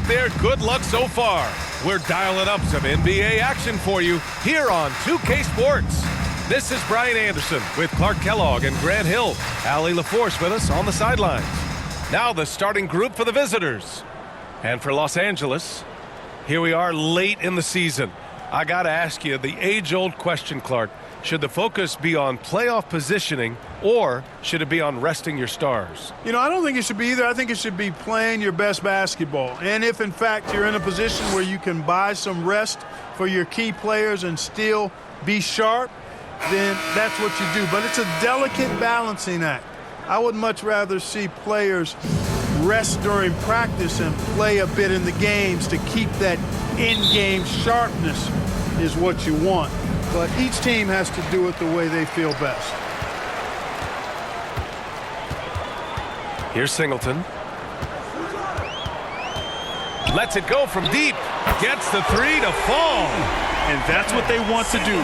there, good luck so far. We're dialing up some NBA action for you here on 2K Sports. This is Brian Anderson with Clark Kellogg and Grant Hill. Allie LaForce with us on the sidelines. Now the starting group for the visitors. And for Los Angeles, here we are late in the season. I got to ask you the age-old question, Clark. Should the focus be on playoff positioning or should it be on resting your stars? You know, I don't think it should be either. I think it should be playing your best basketball. And if, in fact, you're in a position where you can buy some rest for your key players and still be sharp, then that's what you do. But it's a delicate balancing act. I would much rather see players rest during practice and play a bit in the games to keep that in-game sharpness is what you want. But each team has to do it the way they feel best. Here's Singleton. Lets it go from deep. Gets the three to fall. And that's what they want to do.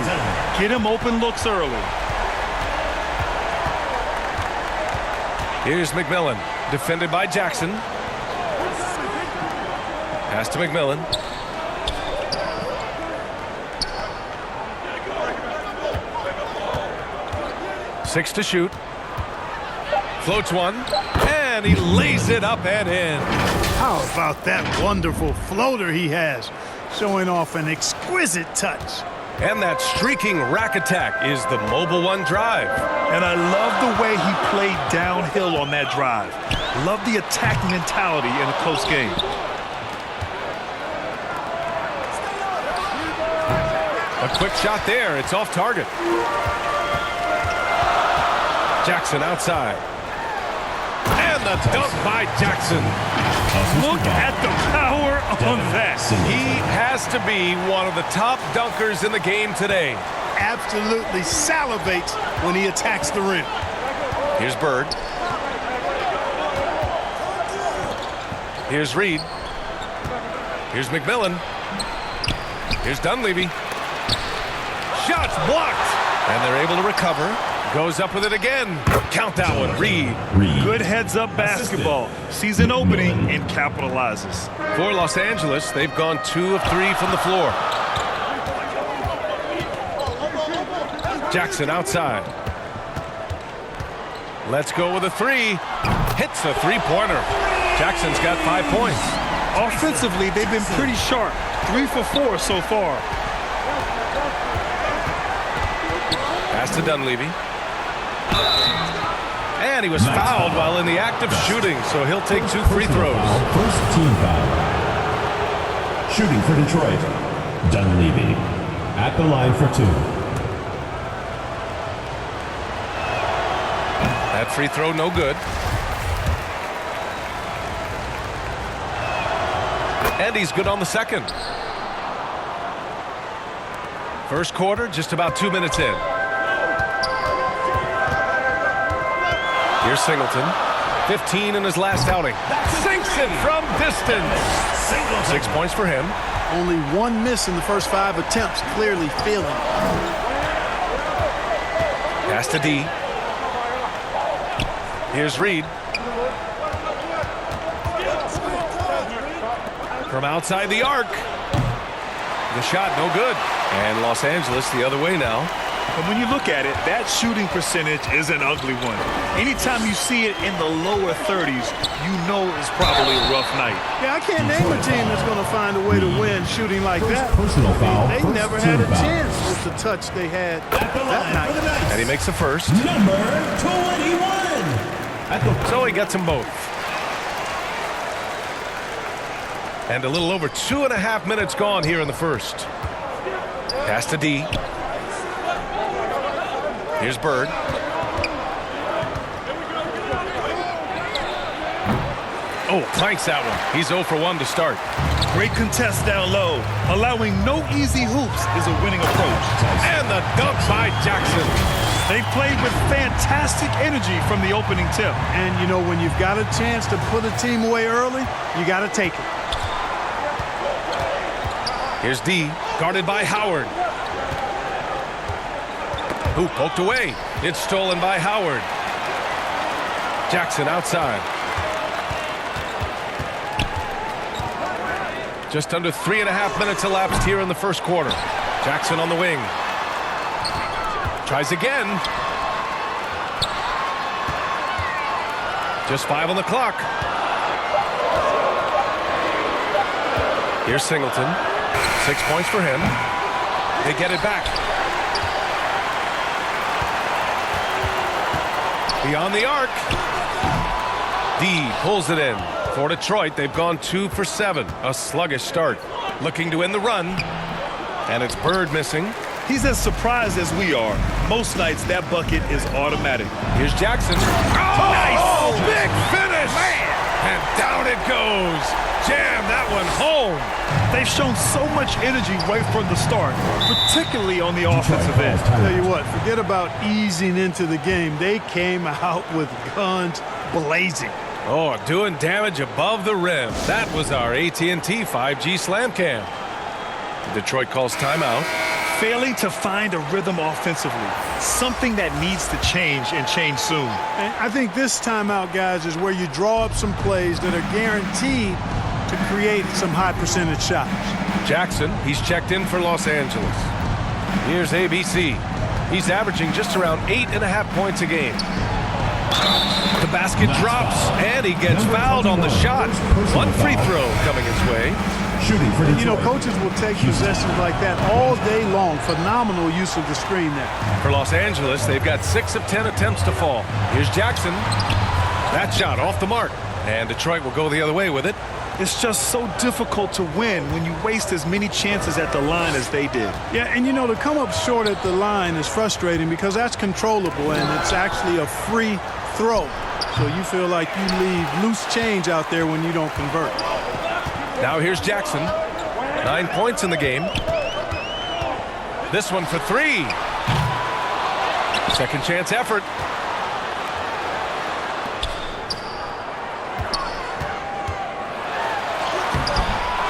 Get him open looks early. Here's McMillan. Defended by Jackson. Pass to McMillan. Six to shoot. Floats one. And he lays it up and in. How about that wonderful floater he has, showing off an exquisite touch. And that streaking rack attack is the Mobile One drive. And I love the way he played downhill on that drive. Love the attack mentality in a close game. A quick shot there. It's off target. Jackson outside. And the dunk by Jackson. Look at the power on that. He has to be one of the top dunkers in the game today. Absolutely salivates when he attacks the rim. Here's Bird. Here's Reed. Here's McMillan. Here's Dunleavy. Shots blocked. And they're able to recover. Goes up with it again. Count that one, Reed. Good heads-up basketball. Sees an opening and capitalizes. For Los Angeles, they've gone 2 of 3 from the floor. Jackson outside. Let's go with a three. Hits the three-pointer. Jackson's got 5 points. Offensively, they've been pretty sharp. 3 for 4 so far. Pass to Dunleavy. And he was fouled while in the act of shooting, so he'll take 2 free throws. First team foul. Shooting for Detroit, Dunleavy. At the line for 2. That free throw no good. And he's good on the second. First quarter, just about 2 minutes in. Here's Singleton. 15 in his last outing. Sinks it from distance. 6 points for him. Only 1 miss in the first 5 attempts, clearly failing. Pass to D. Here's Reed. From outside the arc. The shot no good. And Los Angeles the other way now. And when you look at it, that shooting percentage is an ugly one. Anytime you see it in the lower 30s, you know it's probably a rough night. Yeah, I can't name a team that's going to find a way to win shooting like that. Personal foul. They never had a chance with the touch they had that night. And he makes the first. Number 21. So he gets them both. And a little over 2.5 minutes gone here in the first. Pass to D. Here's Bird. Oh, clanks that one. He's 0 for 1 to start. Great contest down low. Allowing no easy hoops is a winning approach. And the dunk by Jackson. They played with fantastic energy from the opening tip. And, you know, when you've got a chance to put a team away early, you got to take it. Here's D, guarded by Howard. Who poked away. It's stolen by Howard. Jackson outside. Just under 3.5 minutes elapsed here in the first quarter. Jackson on the wing. Tries again. Just 5 on the clock. Here's Singleton. 6 points for him. They get it back. Beyond the arc. D pulls it in. For Detroit, they've gone 2 for 7. A sluggish start. Looking to end the run. And it's Bird missing. He's as surprised as we are. Most nights, that bucket is automatic. Here's Jackson. Nice! Big finish! Man! And down it goes. Jam that one home. They've shown so much energy right from the start, particularly on the offensive end. Tell you what, forget about easing into the game. They came out with guns blazing. Oh, doing damage above the rim. That was our AT&T 5G Slam Cam. Detroit calls timeout. Failing to find a rhythm offensively, something that needs to change and change soon. And I think this timeout, guys, is where you draw up some plays that are guaranteed to create some high percentage shots. Jackson, he's checked in for Los Angeles. Here's ABC. He's averaging just around 8.5 points a game. The basket drops, and he gets fouled on the shot. One free throw coming his way. Shooting for Detroit. You know, coaches will take possessions like that all day long. Phenomenal use of the screen there. For Los Angeles, they've got 6 of 10 attempts to fall. Here's Jackson. That shot off the mark. And Detroit will go the other way with it. It's just so difficult to win when you waste as many chances at the line as they did. Yeah, and you know, to come up short at the line is frustrating because that's controllable and it's actually a free throw. So you feel like you leave loose change out there when you don't convert. Now here's Jackson. 9 points in the game. This one for 3. Second chance effort.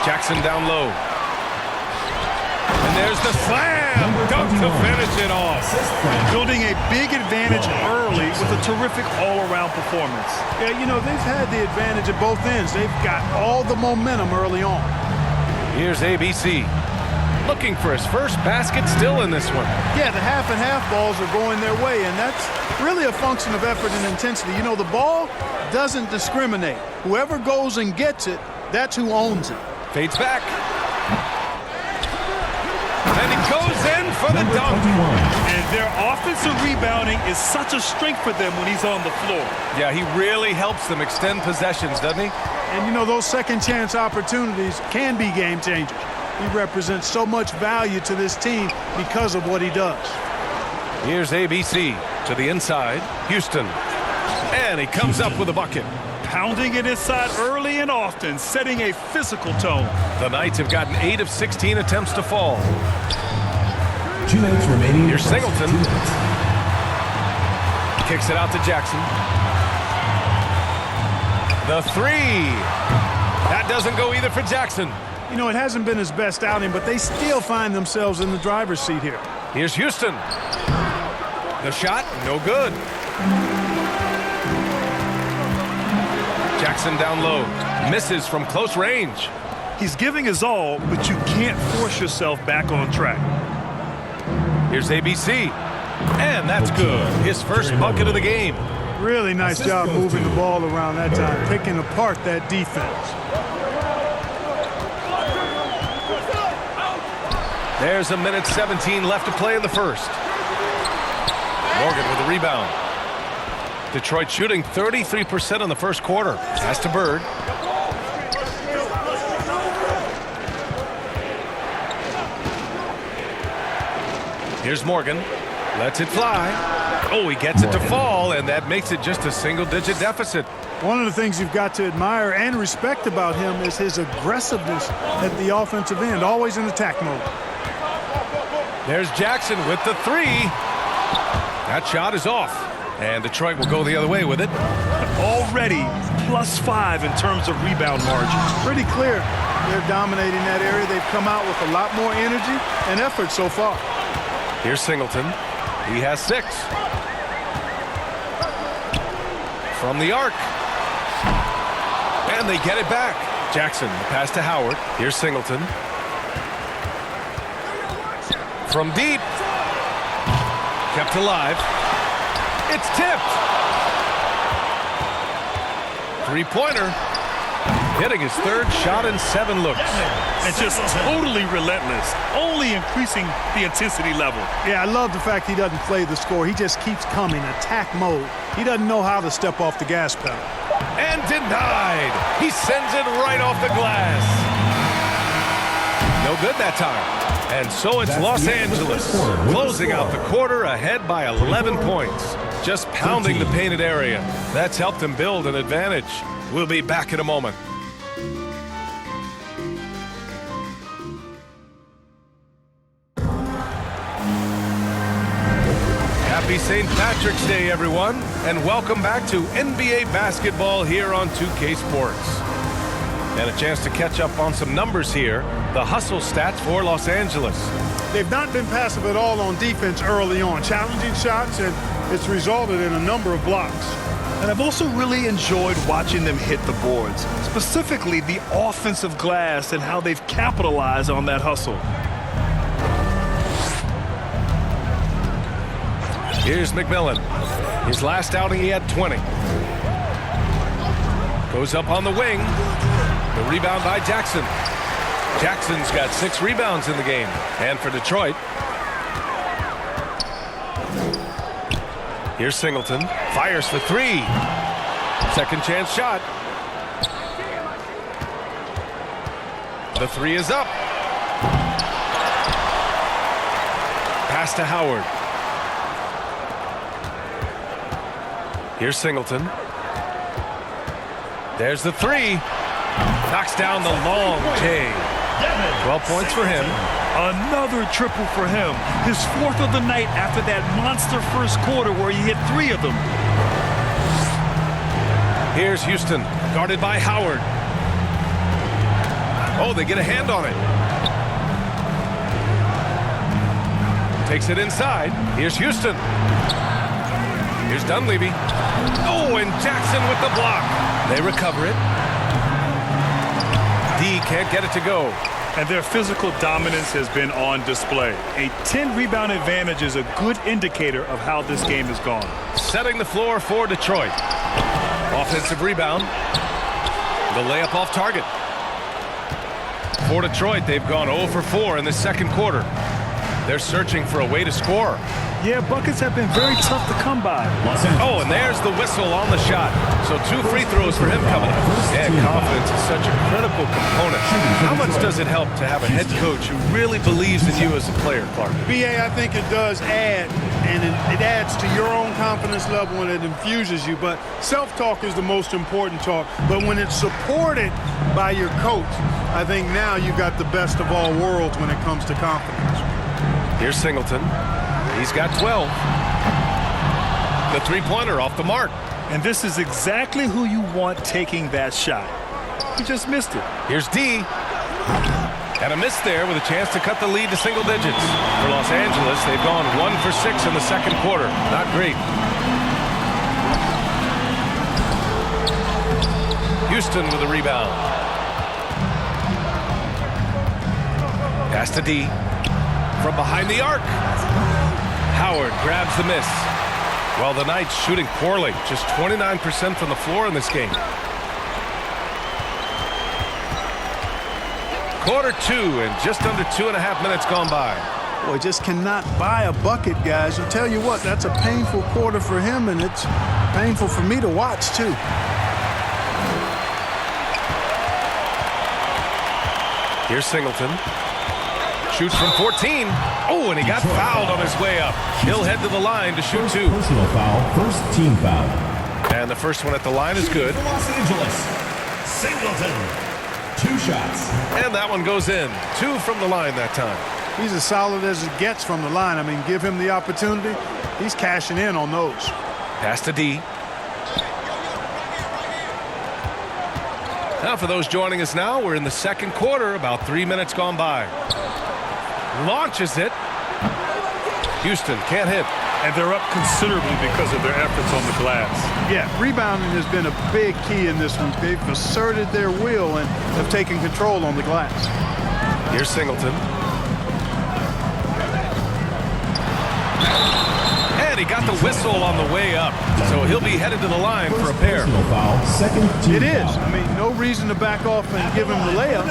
Jackson down low. And there's the slam. Dunk to finish it off. Building a big advantage early with a terrific all-around performance. Yeah, you know, they've had the advantage at both ends. They've got all the momentum early on. Here's ABC. Looking for his first basket still in this one. Yeah, the half and half balls are going their way, and that's really a function of effort and intensity. You know, the ball doesn't discriminate. Whoever goes and gets it, that's who owns it. Fades back. And he goes in for the dunk. And their offensive rebounding is such a strength for them when he's on the floor. Yeah, he really helps them extend possessions, doesn't he? And, you know, those second chance opportunities can be game changers. He represents so much value to this team because of what he does. Here's ABC to the inside. Houston. And he comes up with a bucket. Pounding it inside early and often, setting a physical tone. The Knights have gotten 8 of 16 attempts to fall. 2 minutes remaining. Here's Singleton. Kicks it out to Jackson. The 3. That doesn't go either for Jackson. You know, it hasn't been his best outing, but they still find themselves in the driver's seat here. Here's Houston. The shot, no good. Jackson down low. Misses from close range. He's giving his all, but you can't force yourself back on track. Here's ABC. And that's good. His first bucket of the game. Really nice job moving the ball around that time, picking apart that defense. There's a minute 17 left to play in the first. Morgan with the rebound. Detroit shooting 33% in the first quarter. Pass to Bird. Here's Morgan. Lets it fly. Oh, he gets it to fall, and that makes it just a single-digit deficit. One of the things you've got to admire and respect about him is his aggressiveness at the offensive end, always in attack mode. There's Jackson with the 3. That shot is off. And Detroit will go the other way with it. Already +5 in terms of rebound margin. Pretty clear they're dominating that area. They've come out with a lot more energy and effort so far. Here's Singleton. He has 6. From the arc. And they get it back. Jackson, the pass to Howard. Here's Singleton. From deep. Kept alive. It's tipped. Three-pointer. Hitting his third shot in 7 looks. And just totally relentless, only increasing the intensity level. Yeah, I love the fact he doesn't play the score. He just keeps coming, attack mode. He doesn't know how to step off the gas pedal. And denied. He sends it right off the glass. No good that time. And so it's Los Angeles closing out the quarter ahead by 11 points. Just pounding the painted area. That's helped them build an advantage. We'll be back in a moment. Happy St. Patrick's Day, everyone, and welcome back to NBA basketball here on 2K Sports. And a chance to catch up on some numbers here. The hustle stats for Los Angeles. They've not been passive at all on defense early on. Challenging shots, and it's resulted in a number of blocks. And I've also really enjoyed watching them hit the boards, specifically the offensive glass and how they've capitalized on that hustle. Here's McMillan. His last outing, he had 20. Goes up on the wing. The rebound by Jackson. Jackson's got 6 rebounds in the game. And for Detroit, here's Singleton. Fires for 3. Second chance shot. The 3 is up. Pass to Howard. Here's Singleton. There's the 3. Knocks down the long J. 12 points for him. Another triple for him. His 4th of the night after that monster first quarter where he hit 3 of them. Here's Houston, guarded by Howard. Oh, they get a hand on it. Takes it inside. Here's Houston. Here's Dunleavy. Oh, and Jackson with the block. They recover it. D can't get it to go. And their physical dominance has been on display. A 10-rebound advantage is a good indicator of how this game has gone. Setting the floor for Detroit. Offensive rebound. The layup off target. For Detroit, they've gone 0 for 4 in the second quarter. They're searching for a way to score. Yeah, buckets have been very tough to come by. Oh, and there's the whistle on the shot. So 2 free throws for him coming up. And confidence is such a critical component. How much does it help to have a head coach who really believes in you as a player, Clark? BA, I think it does add, and it adds to your own confidence level and it infuses you. But self-talk is the most important talk. But when it's supported by your coach, I think now you've got the best of all worlds when it comes to confidence. Here's Singleton. He's got 12. The three-pointer off the mark. And this is exactly who you want taking that shot. He just missed it. Here's D. And a miss there with a chance to cut the lead to single digits. For Los Angeles, they've gone 1 for 6 in the second quarter. Not great. Houston with a rebound. Pass to D. From behind the arc. Howard grabs the miss. Well, the Knights shooting poorly. Just 29% from the floor in this game. Quarter 2 and just under 2.5 minutes gone by. Boy, just cannot buy a bucket, guys. I'll tell you what, that's a painful quarter for him, and it's painful for me to watch, too. Here's Singleton. Shoots from 14. Oh, and he got fouled on his way up. He'll head to the line to shoot 2. Personal foul, first team foul. And the first one at the line is good. Los Angeles, Singleton. 2 shots. And that one goes in. 2 from the line that time. He's as solid as it gets from the line. I mean, give him the opportunity. He's cashing in on those. Pass to D. Now, for those joining us now, we're in the second quarter, about 3 minutes gone by. Launches it. Houston can't hit. And they're up considerably because of their efforts on the glass. Yeah, rebounding has been a big key in this one. They've asserted their will and have taken control on the glass. Here's Singleton. And he got the whistle on the way up. So he'll be headed to the line for a pair. Foul, second team It is. foul. I mean, no reason to back off and give him the layup.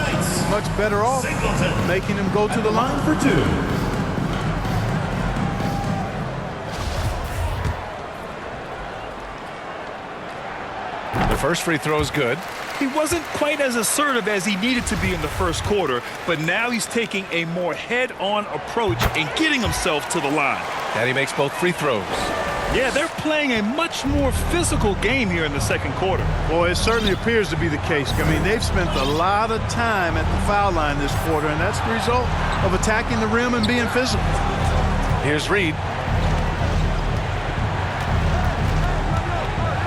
Much better off making him go to the line for two. The first free throw is good. He wasn't quite as assertive as he needed to be in the first quarter, but now he's taking a more head-on approach and getting himself to the line. And he makes both free throws. Yeah, they're playing a much more physical game here in the second quarter. Well, it certainly appears to be the case. I mean, they've spent a lot of time at the foul line this quarter, and that's the result of attacking the rim and being physical. Here's Reed.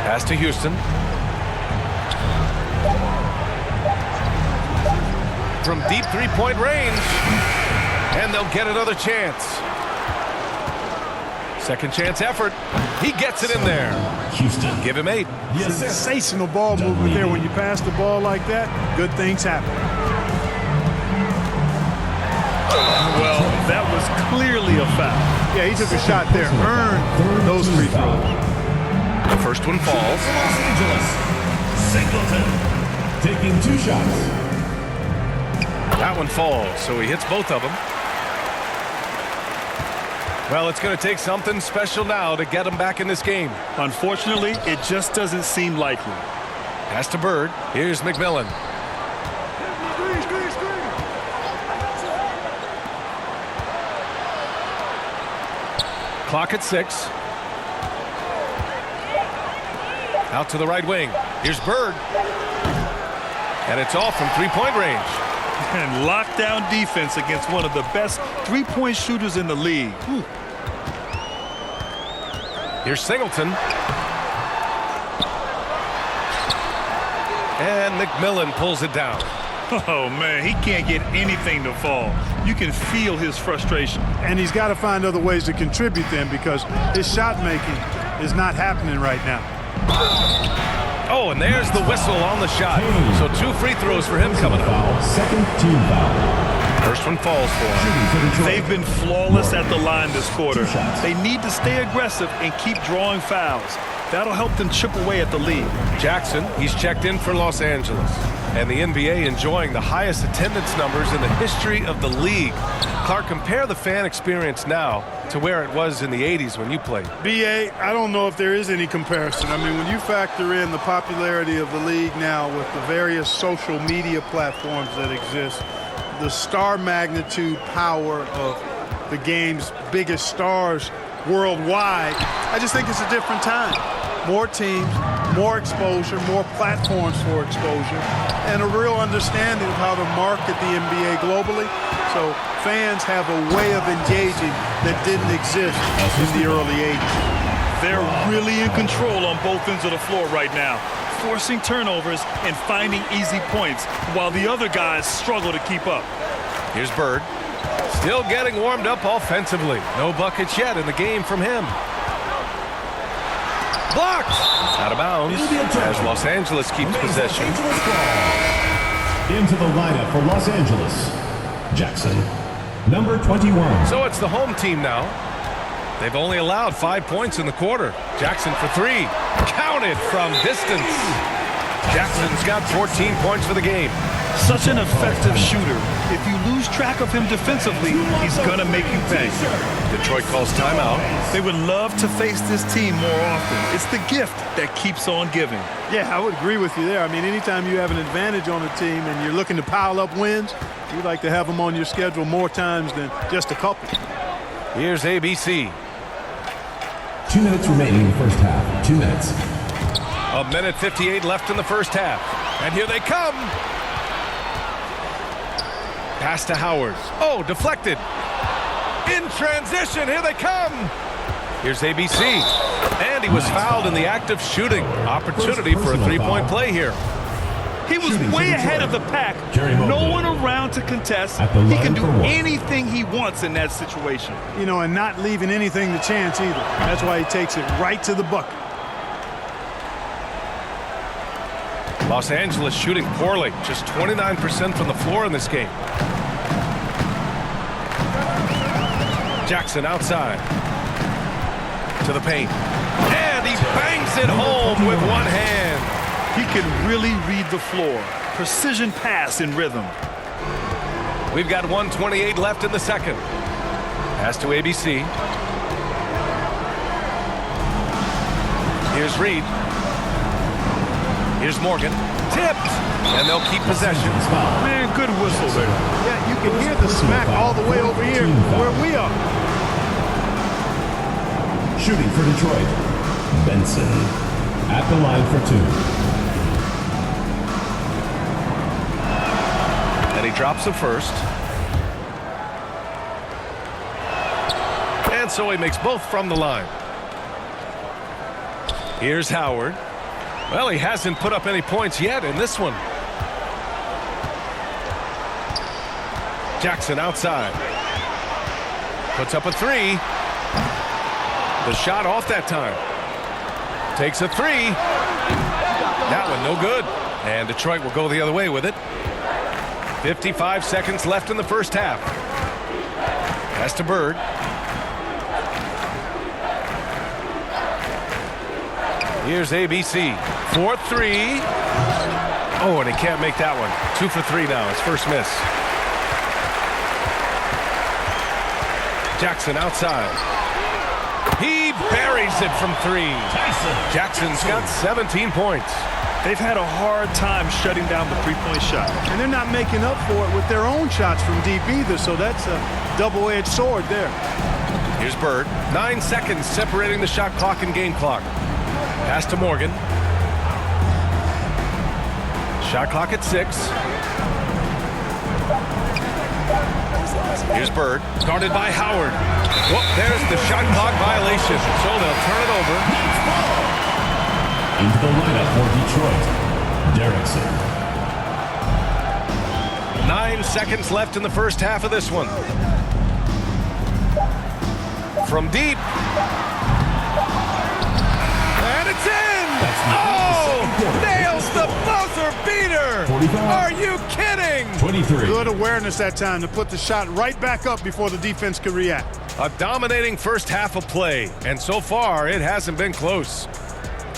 Pass to Houston. From deep three-point range. And they'll get another chance. Second chance effort. He gets it in there. Houston. Give him 8. Sensational ball movement there. When you pass the ball like that, good things happen. Well, that was clearly a foul. Yeah, he took a shot there. Earned those free throws. The first one falls. Los Angeles. Singleton. Taking 2 shots. That one falls, so he hits both of them. Well, it's going to take something special now to get him back in this game. Unfortunately, it just doesn't seem likely. Pass to Bird. Here's McMillan. Clock at 6. Out to the right wing. Here's Bird. And it's off from three-point range. And lockdown defense against one of the best three-point shooters in the league. Whew. Here's Singleton. And McMillan pulls it down. Oh, man, he can't get anything to fall. You can feel his frustration. And he's got to find other ways to contribute then, because his shot making is not happening right now. Oh, and there's the whistle on the shot. So 2 free throws for him coming up. Second team foul. First one falls for him. They've been flawless at the line this quarter. They need to stay aggressive and keep drawing fouls. That'll help them chip away at the lead. Jackson, he's checked in for Los Angeles. And the NBA enjoying the highest attendance numbers in the history of the league. Clark, compare the fan experience now to where it was in the 80s when you played. BA, I don't know if there is any comparison. I mean, when you factor in the popularity of the league now with the various social media platforms that exist, the star magnitude power of the game's biggest stars worldwide, I just think it's a different time. More teams, more exposure, more platforms for exposure, and a real understanding of how to market the NBA globally. So fans have a way of engaging that didn't exist in the early 80s. They're really in control on both ends of the floor right now, forcing turnovers and finding easy points while the other guys struggle to keep up. Here's Bird. Still getting warmed up offensively. No buckets yet in the game from him. Blocked! Out of bounds as Los Angeles keeps possession. Into the lineup for Los Angeles. Jackson, number 21. So it's the home team now. They've only allowed 5 points in the quarter. Jackson for 3. Counted from distance. Jackson's got 14 points for the game. Such an effective shooter. If you lose track of him defensively, he's going to make you pay. Detroit calls timeout. They would love to face this team more often. It's the gift that keeps on giving. Yeah, I would agree with you there. I mean, anytime you have an advantage on a team and you're looking to pile up wins, you'd like to have them on your schedule more times than just a couple. Here's ABC. 2 minutes remaining in the first half. 2 minutes. 1:58 left in the first half. And here they come. Pass to Howard. Oh, deflected. In transition, here they come. Here's ABC. And he was fouled in the act of shooting. Opportunity for a three-point play here. He was way ahead of the pack. No one around to contest. At the He line can do for one. anything he wants in that situation. You know, and not leaving anything to chance either. That's why he takes it right to the bucket. Los Angeles shooting poorly, just 29% from the floor in this game. Jackson outside to the paint, and he bangs it home with one hand. He can really read the floor. Precision pass in rhythm. We've got 1:28 left in the second. Pass to ABC. Here's Reed. Here's Morgan. Tipped, and they'll keep possession. Man, good whistle there. Yeah, you can hear the smack all the way over here where we are. Shooting for Detroit, Benson. At the line for two. And he drops the first. And so he makes both from the line. Here's Howard. Well, he hasn't put up any points yet in this one. Jackson outside. Puts up a three. The shot off that time. Takes a three. That one no good. And Detroit will go the other way with it. 55 seconds left in the first half. Pass to Bird. Here's ABC. 4-3. Oh, and he can't make that one. 2 for 3 now. His first miss. Jackson outside. He buries it from 3. Jackson's got 17 points. They've had a hard time shutting down the three-point shot. And they're not making up for it with their own shots from deep either, so that's a double-edged sword there. Here's Bird. 9 seconds separating the shot clock and game clock. Pass to Morgan. Shot clock at 6. Here's Bird. Guarded by Howard. Whoop, there's the shot clock violation. So they'll turn it over. Into the lineup for Detroit, Derrickson. 9 seconds left in the first half of this one. From deep. And it's in! Oh! Nails the buzzer beater! 45. Are you kidding? 23. Good awareness that time to put the shot right back up before the defense could react. A dominating first half of play, and so far it hasn't been close.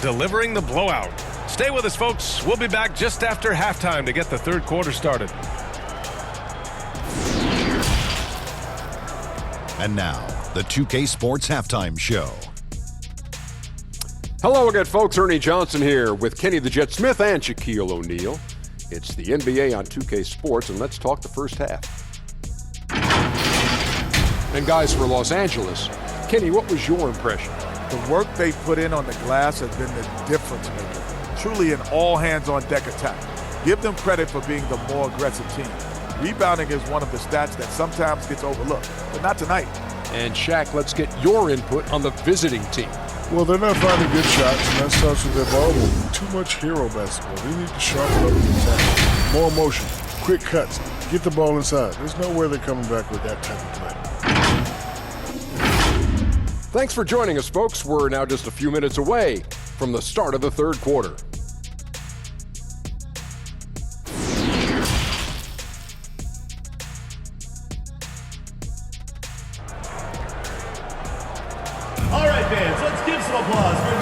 Delivering the blowout. Stay with us, folks. We'll be back just after halftime to get the third quarter started. And now, the 2K Sports Halftime Show. Hello again, folks. Ernie Johnson here with Kenny the Jet Smith and Shaquille O'Neal. It's the NBA on 2K Sports, and let's talk the first half. And guys, for Los Angeles, Kenny, what was your impression? The work they put in on the glass has been the difference maker. Truly an all-hands-on-deck attack. Give them credit for being the more aggressive team. Rebounding is one of the stats that sometimes gets overlooked, but not tonight. And Shaq, let's get your input on the visiting team. Well, they're not finding good shots, and that starts with their ball movement. Too much hero basketball. They need to sharpen up the attack. More motion, quick cuts, get the ball inside. There's no way they're coming back with that type of play. Thanks for joining us, folks. We're now just a few minutes away from the start of the third quarter.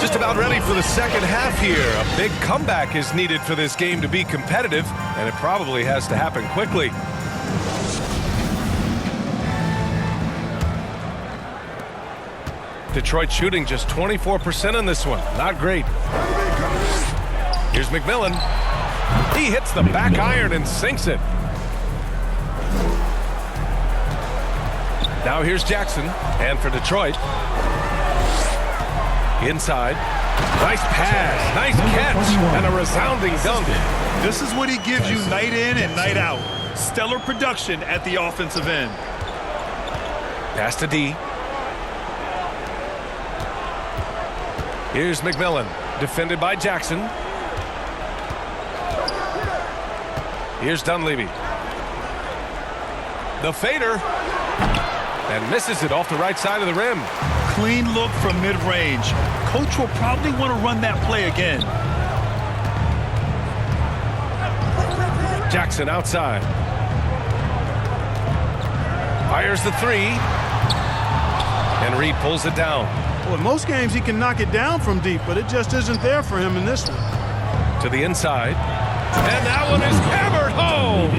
Just about ready for the second half here. A big comeback is needed for this game to be competitive, and it probably has to happen quickly. Detroit shooting just 24% in this one. Not great. Here's McMillan. He hits the back iron and sinks it. Now here's Jackson. And for Detroit. Inside. Nice pass. Nice catch. And a resounding dunk. This is what he gives you night in and night out. Stellar production at the offensive end. Pass to D. Here's McMillan. Defended by Jackson. Here's Dunleavy. The fader. And misses it off the right side of the rim. Clean look from mid-range. Coach will probably want to run that play again. Jackson outside. Fires the three. And Reed pulls it down. Well, in most games he can knock it down from deep, but it just isn't there for him in this one. To the inside. And that one is hammered home.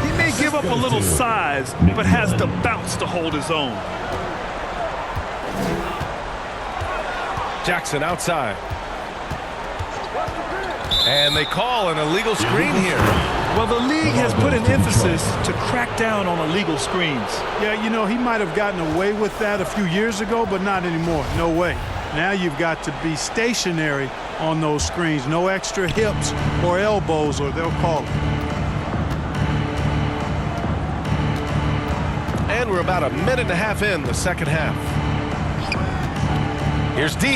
He may give up a little size, but has the bounce to hold his own. Jackson outside. And they call an illegal screen here. Well, the league has put an emphasis to crack down on illegal screens. Yeah, you know, he might have gotten away with that a few years ago, but not anymore. No way. Now you've got to be stationary on those screens. No extra hips or elbows, or they'll call it. And we're about a minute and a half in the second half. Here's D.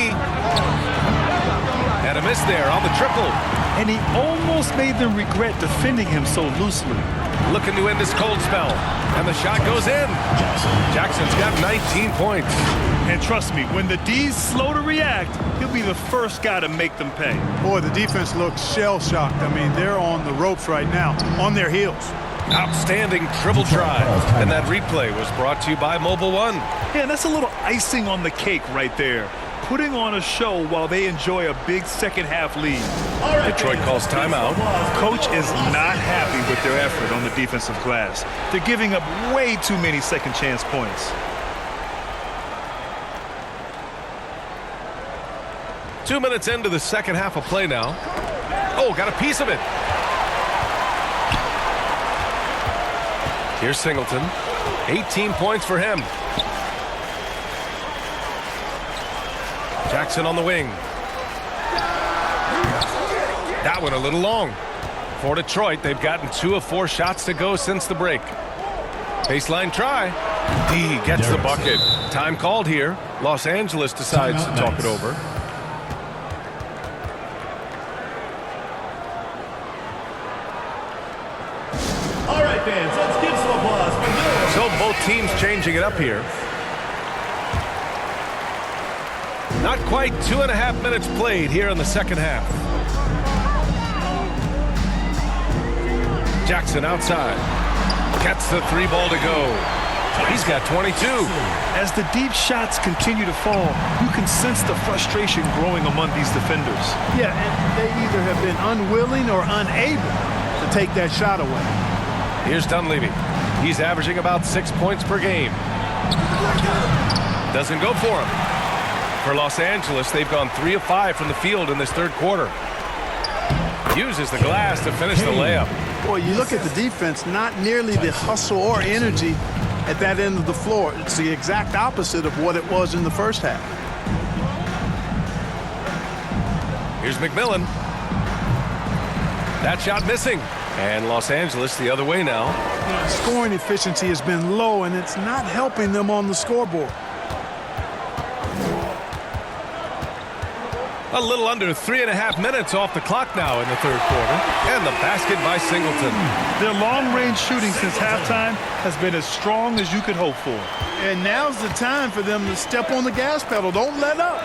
And a miss there on the triple. And he almost made them regret defending him so loosely. Looking to end this cold spell. And the shot goes in. Jackson's got 19 points. And trust me, when the D's slow to react, he'll be the first guy to make them pay. Boy, the defense looks shell-shocked. I mean, they're on the ropes right now, on their heels. Outstanding dribble drive. And that replay was brought to you by Mobile One. Yeah, that's a little icing on the cake right there. Putting on a show while they enjoy a big second-half lead. Detroit calls timeout. Coach is not happy with their effort on the defensive glass. They're giving up way too many second-chance points. 2 minutes into the second half of play now. Oh, got a piece of it. Here's Singleton. 18 points for him. Jackson on the wing. That one a little long. For Detroit, they've gotten 2 of 4 shots to go since the break. Baseline try. D gets the bucket. Time called here. Los Angeles decides to talk it over. All right, fans, let's give some applause for this. So both teams changing it up here. Not quite 2.5 minutes played here in the second half. Jackson outside. Gets the 3 ball to go. He's got 22. As the deep shots continue to fall, you can sense the frustration growing among these defenders. Yeah, and they either have been unwilling or unable to take that shot away. Here's Dunleavy. He's averaging about 6 points per game. Doesn't go for him. For Los Angeles, they've gone 3 of 5 from the field in this third quarter. Uses the glass to finish the layup. Boy, you look at the defense, not nearly the hustle or energy at that end of the floor. It's the exact opposite of what it was in the first half. Here's McMillan. That shot missing. And Los Angeles the other way now. Scoring efficiency has been low, and it's not helping them on the scoreboard. A little under 3.5 minutes off the clock now in the third quarter. And the basket by Singleton. Their long-range shooting since halftime has been as strong as you could hope for. And now's the time for them to step on the gas pedal. Don't let up.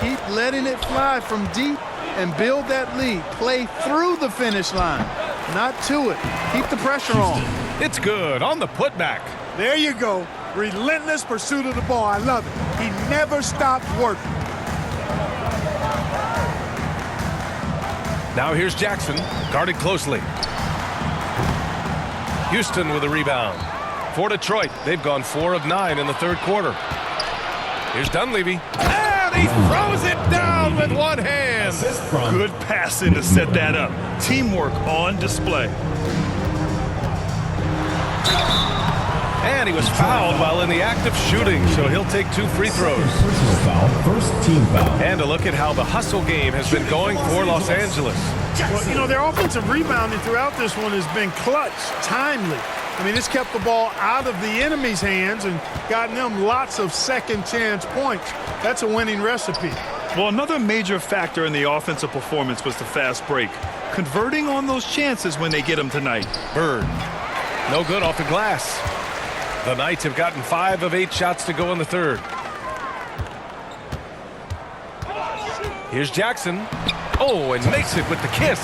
Keep letting it fly from deep and build that lead. Play through the finish line, not to it. Keep the pressure on. It's good on the putback. There you go. Relentless pursuit of the ball. I love it. He never stopped working. Now here's Jackson, guarded closely. Houston with a rebound. For Detroit, they've gone 4 of 9 in the third quarter. Here's Dunleavy. And he throws it down with one hand. Good passing to set that up. Teamwork on display. And he was fouled while in the act of shooting, so he'll take 2 free throws. Personal foul, first team foul. And a look at how the hustle game has been going for Los Angeles. Well, you know, their offensive rebounding throughout this one has been clutch, timely. I mean, it's kept the ball out of the enemy's hands and gotten them lots of second-chance points. That's a winning recipe. Well, another major factor in the offensive performance was the fast break. Converting on those chances when they get them tonight. Bird. No good off the glass. The Knights have gotten 5 of 8 shots to go in the third. Here's Jackson. Oh, and makes it with the kiss.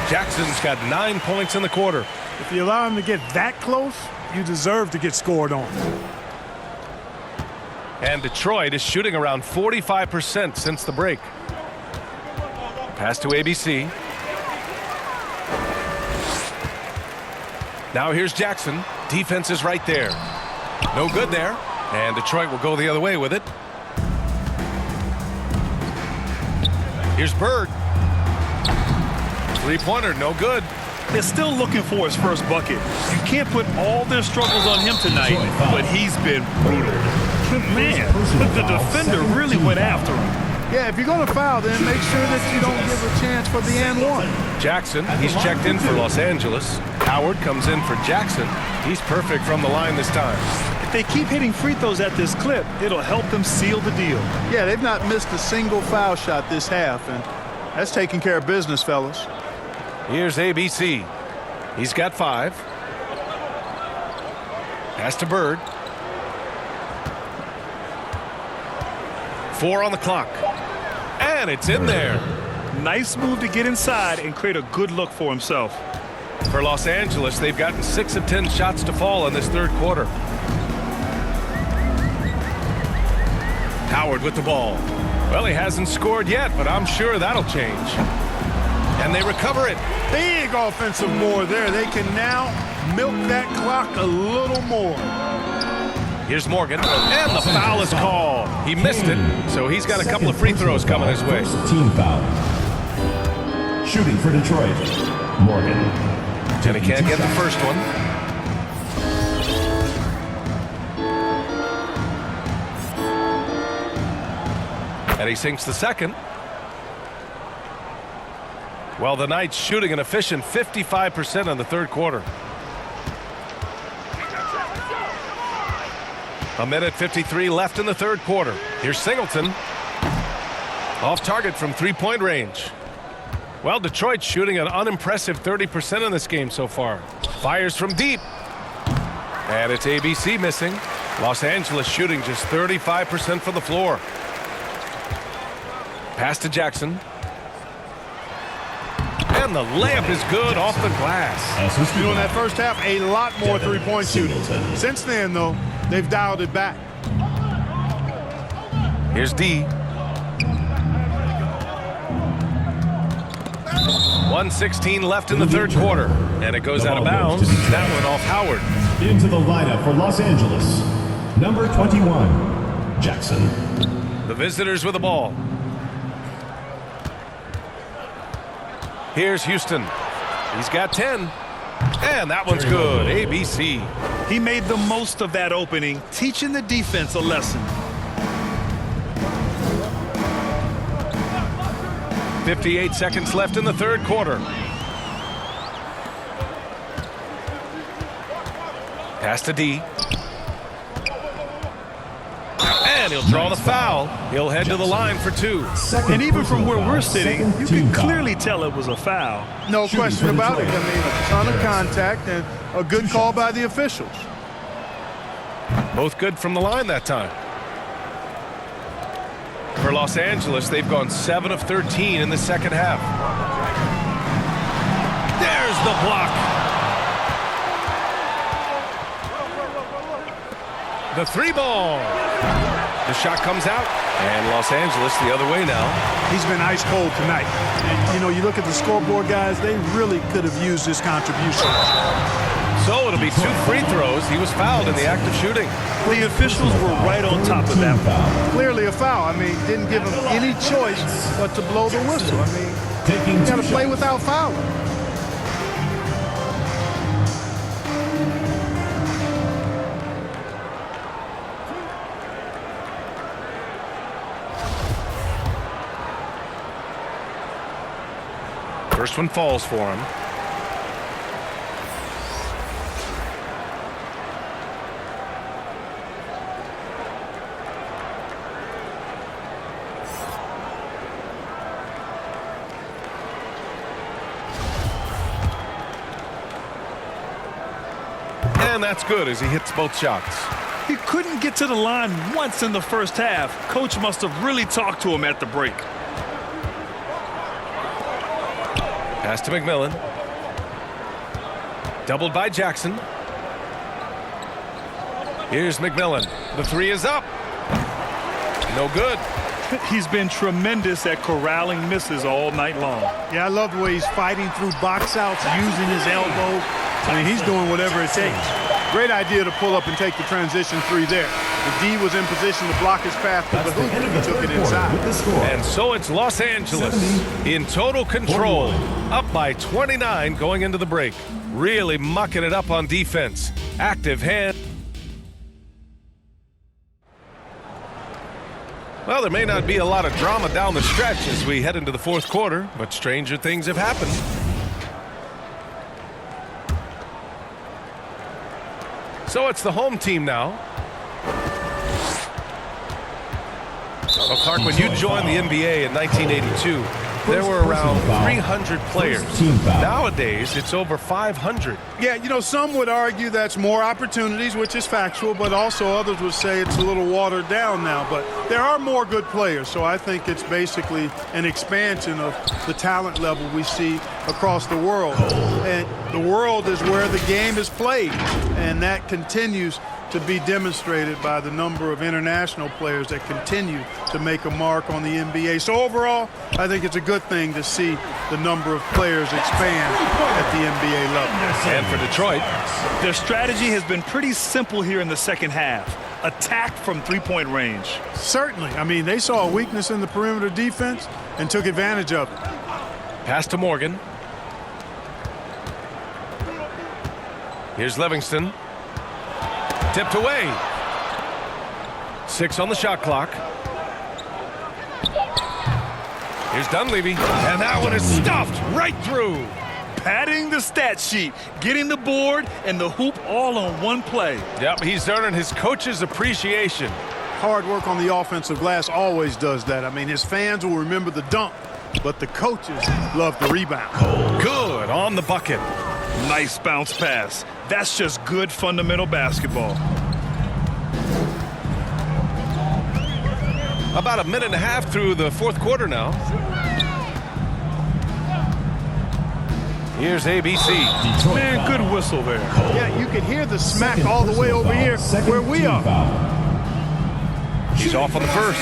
Jackson's got 9 points in the quarter. If you allow him to get that close, you deserve to get scored on. And Detroit is shooting around 45% since the break. Pass to ABC. Now here's Jackson. Defense is right there. No good there. And Detroit will go the other way with it. Here's Bird. Three-pointer, no good. They're still looking for his first bucket. You can't put all their struggles on him tonight, but he's been brutal. Man, the defender really went after him. Yeah, if you're going to foul, then make sure that you don't give a chance for the and one. Jackson, he's checked in for Los Angeles. Howard comes in for Jackson. He's perfect from the line this time. If they keep hitting free throws at this clip, it'll help them seal the deal. Yeah, they've not missed a single foul shot this half, and that's taking care of business, fellas. Here's ABC. He's got 5. Pass to Bird. 4 on the clock. And it's in there. Nice move to get inside and create a good look for himself. For Los Angeles, they've gotten 6 of 10 shots to fall in this third quarter. Howard with the ball. Well, he hasn't scored yet, but I'm sure that'll change. And they recover it. Big offensive more there. They can now milk that clock a little more. Here's Morgan, and the foul is called. He missed it, so he's got a couple of free throws coming his way. Team foul. Shooting for Detroit, Morgan. And he can't get the first one. And he sinks the second. Well, the Knights shooting an efficient 55% in the third quarter. A minute 53 left in the third quarter. Here's Singleton. Off target from three-point range. Well, Detroit's shooting an unimpressive 30% in this game so far. Fires from deep. And it's ABC missing. Los Angeles shooting just 35% from the floor. Pass to Jackson. And the layup is good off the glass. You know, in that first half, a lot more three-point shooting. Since then, though, they've dialed it back. Here's D. 1:16 left in the third quarter. And it goes out of bounds. That one off Howard. Into the lineup for Los Angeles, number 21, Jackson. The visitors with the ball. Here's Houston. He's got 10. And that one's good. ABC. He made the most of that opening, teaching the defense a lesson. 58 seconds left in the third quarter. Pass to D. And he'll draw the foul. He'll head to the line for 2. And even from where we're sitting, you can clearly tell it was a foul. No question about it. I mean, a ton of contact and a good call by the officials. Both good from the line that time. For Los Angeles, they've gone 7 of 13 in the second half. There's the block. The 3-ball. The shot comes out, and Los Angeles the other way now. He's been ice cold tonight. And, you know, you look at the scoreboard, guys, they really could have used this contribution. So it'll be 2 free throws. He was fouled in the act of shooting. The officials were right on top of that one. Clearly a foul. I mean, didn't give him any choice but to blow the whistle. I mean, you got to play without fouling. First one falls for him. And that's good as he hits both shots. He couldn't get to the line once in the first half. Coach must have really talked to him at the break. Pass to McMillan. Doubled by Jackson. Here's McMillan. The three is up. No good. He's been tremendous at corralling misses all night long. Yeah, I love the way he's fighting through box outs, using his elbow. I mean, he's doing whatever it takes. Great idea to pull up and take the transition three there. The D was in position to block his path to the hoop, and he took it inside. And so it's Los Angeles in total control, up by 29 going into the break. Really mucking it up on defense. Active hand. Well, there may not be a lot of drama down the stretch as we head into the fourth quarter, but stranger things have happened. So it's the home team now. Well, Clark, when you joined the NBA in 1982, there were around 300 players. Nowadays, it's over 500. Yeah, you know, some would argue that's more opportunities, which is factual, but also others would say it's a little watered down now. But there are more good players, so I think it's basically an expansion of the talent level we see across the world. And the world is where the game is played, and that continues to be demonstrated by the number of international players that continue to make a mark on the NBA. So overall, I think it's a good thing to see the number of players expand at the NBA level. And for Detroit, their strategy has been pretty simple here in the second half. Attack from three-point range. Certainly. I mean, they saw a weakness in the perimeter defense and took advantage of it. pass to Morgan. Here's Livingston. Tipped away. 6 on the shot clock. Here's Dunleavy, and that one is stuffed right through. Padding the stat sheet, getting the board and the hoop all on one play. Yep, he's earning his coach's appreciation. Hard work on the offensive glass always does that. I mean, his fans will remember the dunk, but the coaches love the rebound. Good on the bucket. Nice bounce pass. That's just good fundamental basketball. About a minute and a half through the fourth quarter now. Here's ABC. Man, good whistle there. Yeah, you can hear the smack all the way over here where we are. He's off on the first.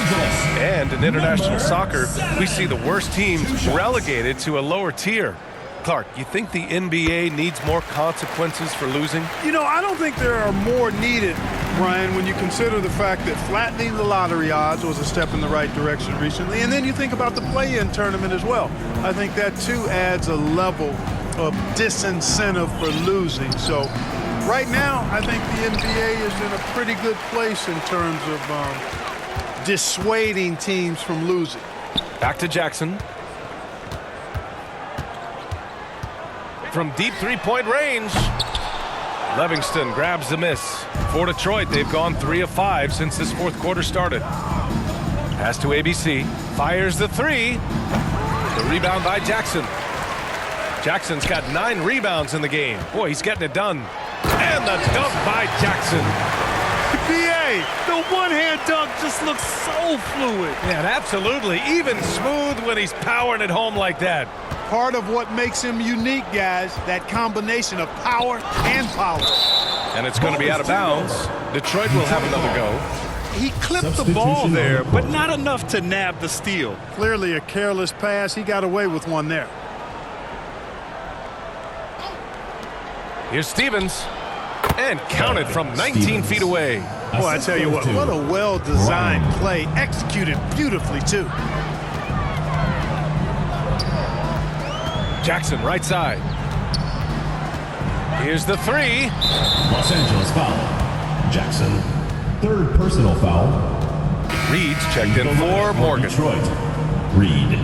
And in international soccer, we see the worst teams relegated to a lower tier. Clark, you think the NBA needs more consequences for losing? You know, I don't think there are more needed, Brian, when you consider the fact that flattening the lottery odds was a step in the right direction recently. And then you think about the play-in tournament as well. I think that, too, adds a level of disincentive for losing. So right now, I think the NBA is in a pretty good place in terms of dissuading teams from losing. Back to Jackson. From deep three-point range. Livingston grabs the miss. For Detroit, they've gone 3 of 5 since this fourth quarter started. Pass to ABC. Fires the three. The rebound by Jackson. Jackson's got 9 rebounds in the game. Boy, he's getting it done. And the dunk by Jackson. BA, the one-hand dunk just looks so fluid. Yeah, and absolutely. Even smooth when he's powering it home like that. Part of what makes him unique, guys, that combination of power and power. And it's going to be out of bounds. Detroit will have another go. He clipped the ball there, but not enough to nab the steal. Clearly a careless pass. He got away with one there. Here's Stevens. And counted from 19 feet away. Boy, I tell you what a well-designed play. Executed beautifully, too. Jackson, right side. Here's the three. Los Angeles foul. Jackson, 3rd personal foul. Reed's checked in for Morgan. Detroit, Reed.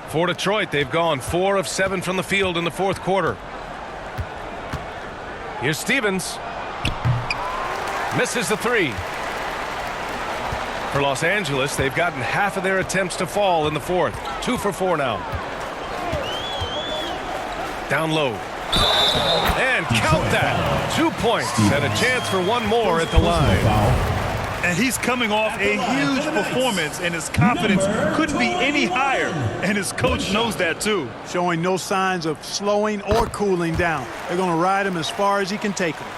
For Detroit, they've gone 4 of 7 from the field in the fourth quarter. Here's Stevens. Misses the three. For Los Angeles, they've gotten half of their attempts to fall in the fourth. 2 for 4 now. Down low. And count that. 2 points and a chance for one more at the line. And he's coming off a huge performance, and his confidence couldn't be any higher. And his coach knows that, too. Showing no signs of slowing or cooling down. They're going to ride him as far as he can take him.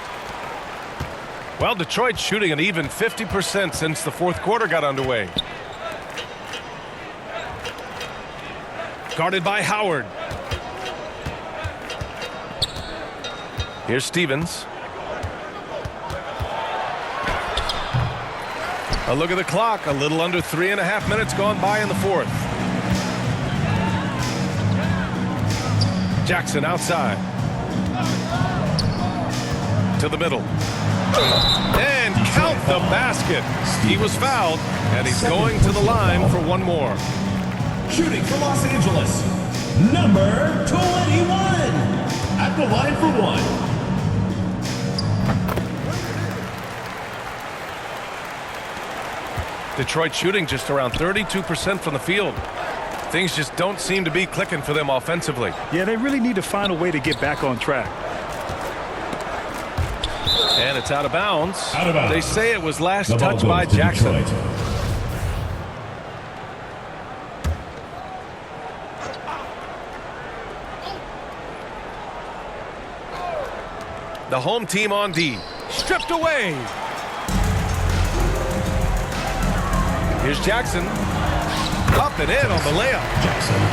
Well, Detroit's shooting an even 50% since the fourth quarter got underway. Guarded by Howard. Here's Stevens. A look at the clock. A little under 3.5 minutes gone by in the fourth. Jackson outside. To the middle. And count the basket. He was fouled, and he's going to the line for one more. Shooting for Los Angeles, number 21. At the line for one. Detroit shooting just around 32% from the field. Things just don't seem to be clicking for them offensively. Yeah, they really need to find a way to get back on track. And it's out of bounds. Out of bounds. They say it was last The ball touched by goes to Jackson. Detroit. The home team on D. Stripped away. Here's Jackson. Up and in on the layup.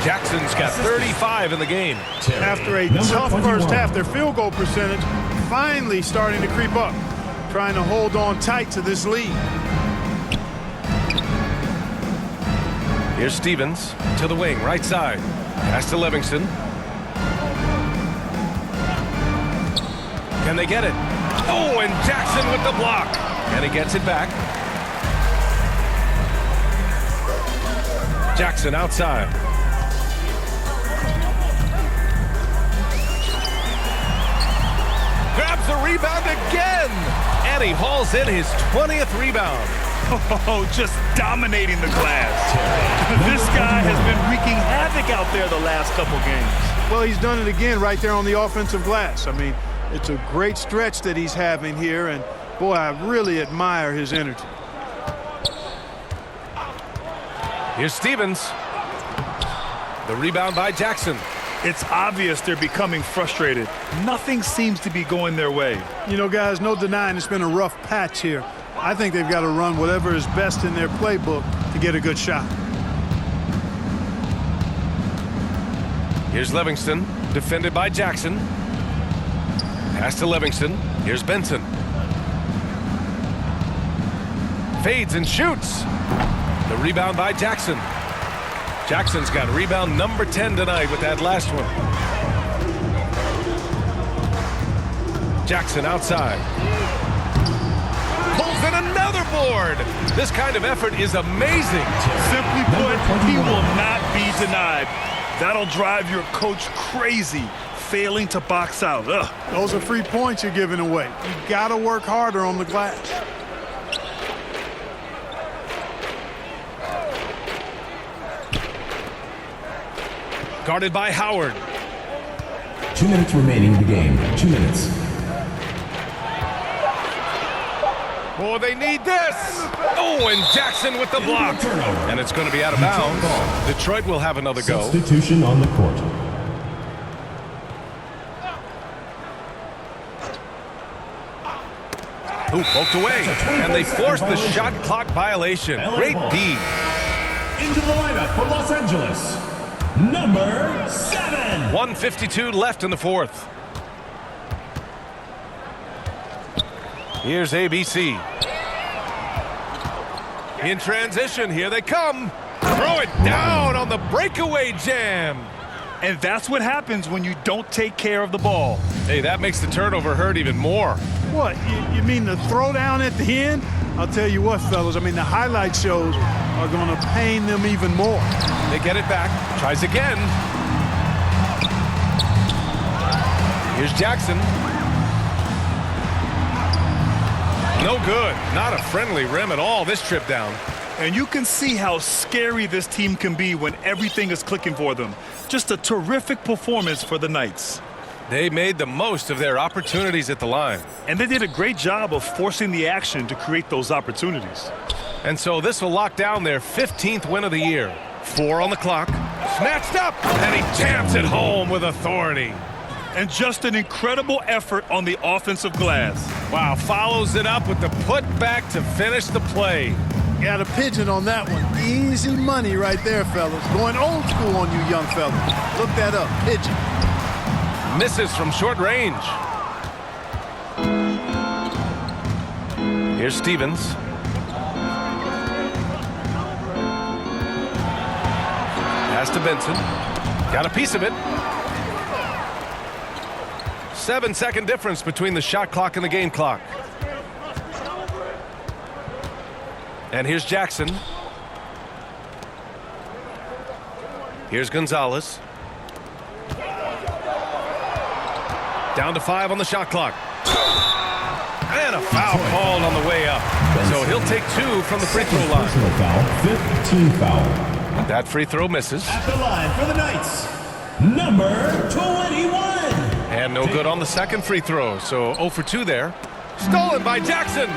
Jackson's got 35 in the game. After a tough first half, their field goal percentage finally starting to creep up. Trying to hold on tight to this lead. Here's Stevens to the wing, right side. Pass to Livingston. Can they get it? Oh, and Jackson with the block. And he gets it back. Jackson outside. Grabs the rebound again. And he hauls in his 20th rebound. Oh, just dominating the glass. This guy has been wreaking havoc out there the last couple games. Well, he's done it again right there on the offensive glass. I mean, it's a great stretch that he's having here, and boy, I really admire his energy. Here's Stevens. The rebound by Jackson. It's obvious they're becoming frustrated. Nothing seems to be going their way. You know, guys, no denying it's been a rough patch here. I think they've got to run whatever is best in their playbook to get a good shot. Here's Livingston, defended by Jackson. Pass to Livingston. Here's Benson. Fades and shoots. The rebound by Jackson. Jackson's got rebound number 10 tonight with that last one. Jackson outside. Pulls in another board. This kind of effort is amazing. Simply put, he will not be denied. That'll drive your coach crazy, failing to box out. Ugh. Those are free points you're giving away. You got to work harder on the glass. Guarded by Howard. 2 minutes remaining in the game. 2 minutes. Oh, they need this. Oh, and Jackson with the block. And it's going to be out of bounds. Detroit will have another go. Substitution on the court. Who poked away. And they forced the shot clock violation. Great D. Into the lineup for Los Angeles, number 7. 1:52 left in the fourth. Here's ABC. In transition, here they come. Throw it down on the breakaway jam. And that's what happens when you don't take care of the ball. Hey, that makes the turnover hurt even more. What, you mean the throwdown at the end? I'll tell you what, fellas, I mean, the highlight shows are going to pain them even more. They get it back. Tries again. Here's Jackson. No good. Not a friendly rim at all this trip down. And you can see how scary this team can be when everything is clicking for them. Just a terrific performance for the Knights. They made the most of their opportunities at the line. And they did a great job of forcing the action to create those opportunities. And so this will lock down their 15th win of the year. 4 on the clock. Snatched up, and he jams it home with authority. And just an incredible effort on the offensive glass. Wow, follows it up with the putback to finish the play. Got a pigeon on that one. Easy money right there, fellas. Going old school on you young fellas. Look that up, pigeon. Misses from short range. Here's Stevens. Pass to Benson. Got a piece of it. 7-second difference between the shot clock and the game clock. And here's Jackson. Here's Gonzalez. Down to 5 on the shot clock. And a foul called on the way up. So he'll take 2 from the free throw line. Foul, 15 foul. That free throw misses. At the line for the Knights, number 21. And no good on the second free throw. So 0 for 2 there. Stolen by Jackson.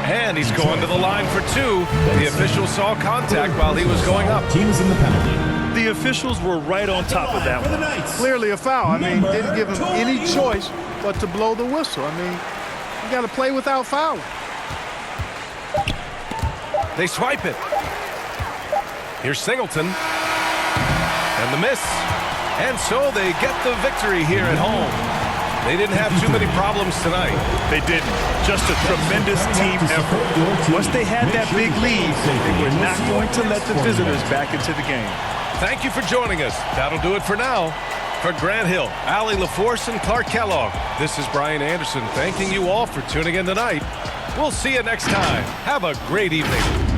And he's going to the line for 2. The official saw contact while he was going up. Teams in the penalty. The officials were right on top of that one. Clearly a foul. I mean, didn't give him any choice but to blow the whistle. I mean, you got to play without fouling. They swipe it. Here's Singleton. And the miss. And so they get the victory here at home. They didn't have too many problems tonight. They didn't. Just a tremendous team effort. Once they had that big lead, they were not going to let the visitors back into the game. Thank you for joining us. That'll do it for now. For Grant Hill, Allie LaForce, and Clark Kellogg, this is Brian Anderson thanking you all for tuning in tonight. We'll see you next time. Have a great evening.